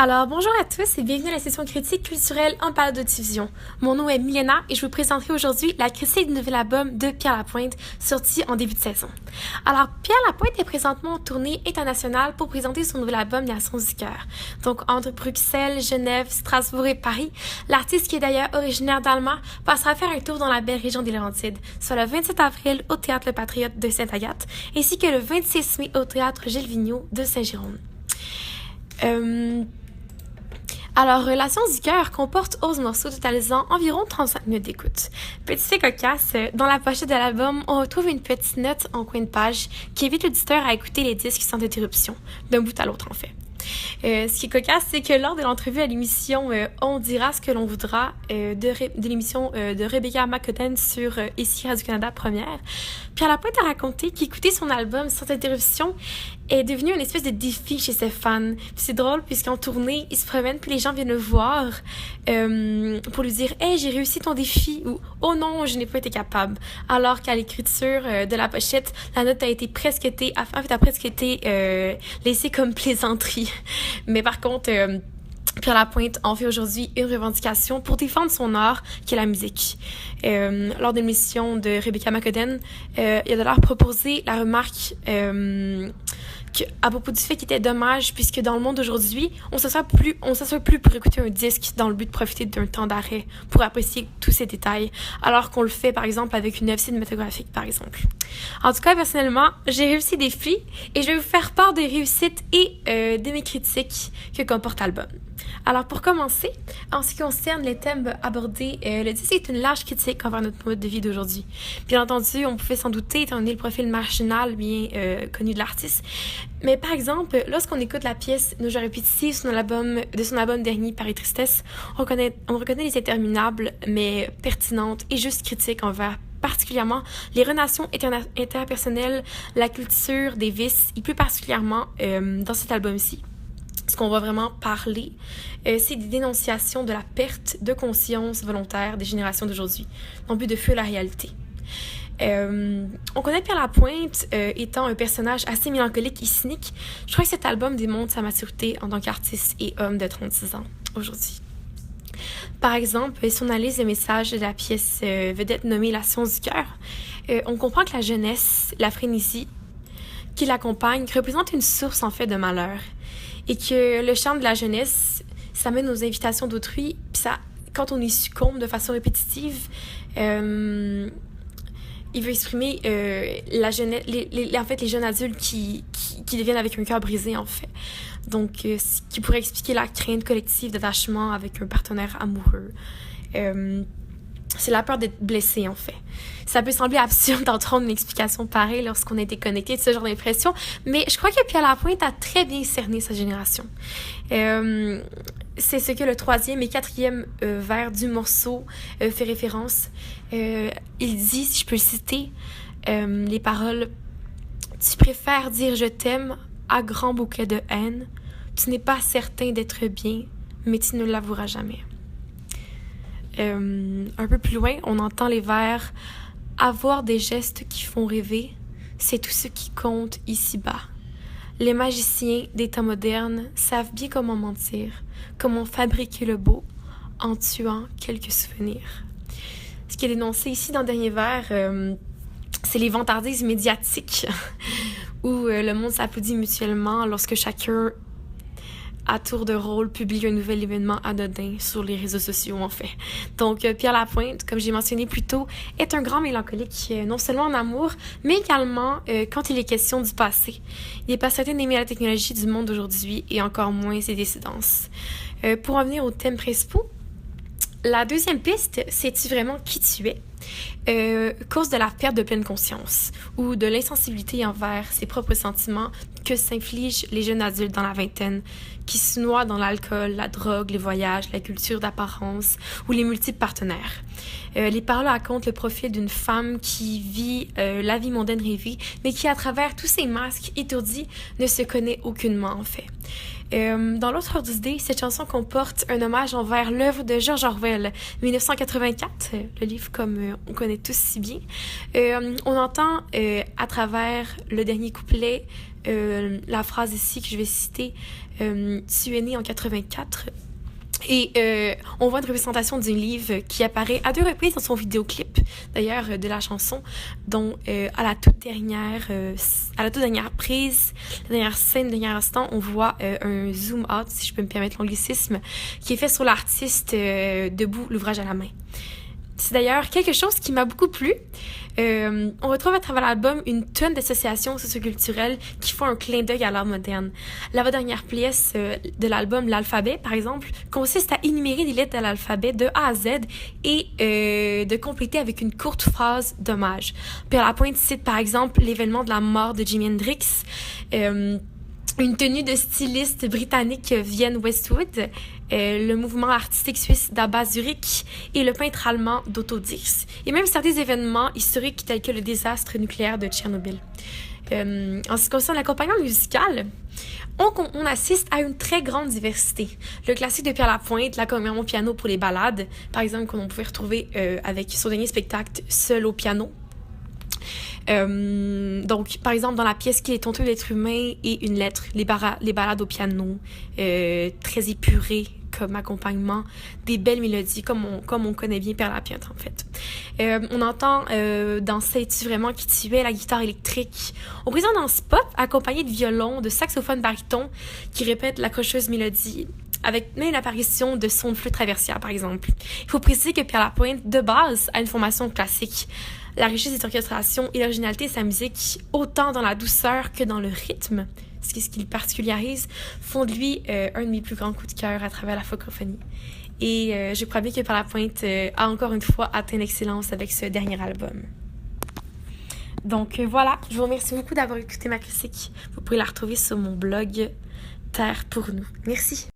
Alors, bonjour à tous et bienvenue à la session critique culturelle en balado-diffusion. Mon nom est Milena et je vous présenterai aujourd'hui la critique du nouvel album de Pierre Lapointe, sorti en début de saison. Alors, Pierre Lapointe est présentement en tournée internationale pour présenter son nouvel album Les Sons du cœur. Donc, entre Bruxelles, Genève, Strasbourg et Paris, l'artiste qui est d'ailleurs originaire d'Allemagne passera faire un tour dans la belle région des Laurentides, soit le 27 avril au Théâtre Le Patriote de Sainte-Agathe, ainsi que le 26 mai au Théâtre Gilles Vigneault de Saint-Jérôme. Alors, La Science du cœur comporte 11 morceaux totalisant environ 35 minutes d'écoute. Petit fait cocasse, dans la pochette de l'album, on retrouve une petite note en coin de page qui invite l'auditeur à écouter les disques sans interruption, d'un bout à l'autre en fait. Ce qui est cocasse, c'est que lors de l'entrevue à l'émission On dira ce que l'on voudra de l'émission de Rebecca McCotten sur ici Radio-Canada Première, Pierre Lapointe a raconté qu'écouter son album sans interruption est devenu une espèce de défi chez ses fans. Puis c'est drôle puisqu'en tournée, il se promène puis les gens viennent le voir pour lui dire « Hey, j'ai réussi ton défi » ou « Oh non, je n'ai pas été capable ». Alors qu'à l'écriture de la pochette, la note a presque été laissée comme plaisanterie. Mais par contre, Pierre Lapointe en fait aujourd'hui une revendication pour défendre son art, qui est la musique. Lors de l'émission de Rebecca McCotten, il a d'ailleurs proposé la remarque à propos du fait qu'il était dommage, puisque dans le monde d'aujourd'hui, on s'assoit plus pour écouter un disque dans le but de profiter d'un temps d'arrêt pour apprécier tous ces détails, alors qu'on le fait, par exemple, avec une œuvre cinématographique, par exemple. En tout cas, personnellement, j'ai réussi des défis et je vais vous faire part des réussites et de mes critiques que comporte l'album. Alors, pour commencer, en ce qui concerne les thèmes abordés, le disque est une large critique envers notre mode de vie d'aujourd'hui. Bien entendu, on pouvait s'en douter, étant donné le profil marginal bien connu de l'artiste. Mais par exemple, lorsqu'on écoute la pièce Nos jours répétitifs de son album dernier, Paris Tristesse, on reconnaît les interminables, mais pertinentes et justes critiques envers particulièrement les relations interpersonnelles, la culture des vices, et plus particulièrement dans cet album-ci. Ce qu'on va vraiment parler, c'est des dénonciations de la perte de conscience volontaire des générations d'aujourd'hui, dans le but de fuir la réalité. On connaît Pierre Lapointe étant un personnage assez mélancolique et cynique. Je crois que cet album démontre sa maturité en tant qu'artiste et homme de 36 ans aujourd'hui. Par exemple, si on analyse le message de la pièce vedette nommée La Science du cœur, on comprend que la jeunesse, la frénésie qui l'accompagne représente une source en fait de malheur. Et que le charme de la jeunesse, ça mène aux invitations d'autrui, puis ça, quand on y succombe de façon répétitive, il veut exprimer la jeunesse, les jeunes adultes qui deviennent avec un cœur brisé, en fait. Donc, ce qui pourrait expliquer la crainte collective d'attachement avec un partenaire amoureux. C'est la peur d'être blessé, en fait. Ça peut sembler absurde d'entendre une explication pareille lorsqu'on a été connecté de ce genre d'impression, mais je crois que Pierre Lapointe a très bien cerné sa génération. C'est ce que le 3e et 4e vers du morceau fait référence. Il dit, si je peux le citer, les paroles « Tu préfères dire je t'aime à grand bouquet de haine. Tu n'es pas certain d'être bien, mais tu ne l'avoueras jamais. » Un peu plus loin, on entend les vers « Avoir des gestes qui font rêver, c'est tout ce qui compte ici-bas. Les magiciens des temps modernes savent bien comment mentir, comment fabriquer le beau en tuant quelques souvenirs. » Ce qui est dénoncé ici dans le dernier vers, c'est les vantardises médiatiques où le monde s'applaudit mutuellement lorsque chacun à tour de rôle, publie un nouvel événement anodin sur les réseaux sociaux, en fait. Donc, Pierre Lapointe, comme j'ai mentionné plus tôt, est un grand mélancolique, non seulement en amour, mais également quand il est question du passé. Il n'est pas certain d'aimer la technologie du monde d'aujourd'hui et encore moins ses décidences. Pour en venir aux thèmes principaux, la deuxième piste, c'est-tu vraiment qui tu es? Cause de la perte de pleine conscience ou de l'insensibilité envers ses propres sentiments que s'infligent les jeunes adultes dans la vingtaine qui se noient dans l'alcool, la drogue, les voyages, la culture d'apparence ou les multiples partenaires. Les paroles racontent le profil d'une femme qui vit la vie mondaine rêvée, mais qui, à travers tous ces masques étourdis, ne se connaît aucunement, en fait. Dans l'autre ordre d'idée, cette chanson comporte un hommage envers l'œuvre de George Orwell, 1984, le livre comme on connaît tous si bien. On entend à travers le dernier couplet la phrase ici que je vais citer, tu es né en 84. Et on voit une représentation d'un livre qui apparaît à 2 reprises dans son vidéoclip, d'ailleurs, de la chanson, dont à la toute dernière prise, la dernière scène, le dernier instant, on voit un zoom out, si je peux me permettre l'anglicisme, qui est fait sur l'artiste debout, l'ouvrage à la main. C'est d'ailleurs quelque chose qui m'a beaucoup plu. On retrouve à travers l'album une tonne d'associations socioculturelles qui font un clin d'œil à l'art moderne. L'avant-dernière pièce de l'album, l'alphabet, par exemple, consiste à énumérer les lettres de l'alphabet de A à Z et de compléter avec une courte phrase d'hommage. Pierre Lapointe cite par exemple l'événement de la mort de Jimi Hendrix, une tenue de styliste britannique Vivienne Westwood, le mouvement artistique suisse d'Abba Zurich et le peintre allemand d'Otto Dix. Et même certains événements historiques tels que le désastre nucléaire de Tchernobyl. En ce qui concerne l'accompagnement musical, on assiste à une très grande diversité. Le classique de Pierre Lapointe, l'accompagnement au piano pour les ballades, par exemple, qu'on pouvait retrouver avec son dernier spectacle Seul au piano. Donc, par exemple, dans la pièce Qu'il est honteux d'être humain et une lettre, les ballades au piano, très épurées comme accompagnement, des belles mélodies comme on connaît bien Pierre Lapointe en fait. On entend dans Sais-tu vraiment qui tu es la guitare électrique. On présente dans ce pop accompagné de violon, de saxophone baryton qui répète l'accrocheuse mélodie, avec même l'apparition de sons de flûte traversière, par exemple. Il faut préciser que Pierre Lapointe, de base, a une formation classique. La richesse des orchestrations et l'originalité de sa musique, autant dans la douceur que dans le rythme, ce qui le particularise, font de lui un de mes plus grands coups de cœur à travers la francophonie. Et je crois bien que Pierre Lapointe a encore une fois atteint l'excellence avec ce dernier album. Donc voilà, je vous remercie beaucoup d'avoir écouté ma critique. Vous pouvez la retrouver sur mon blog Terre pour nous. Merci.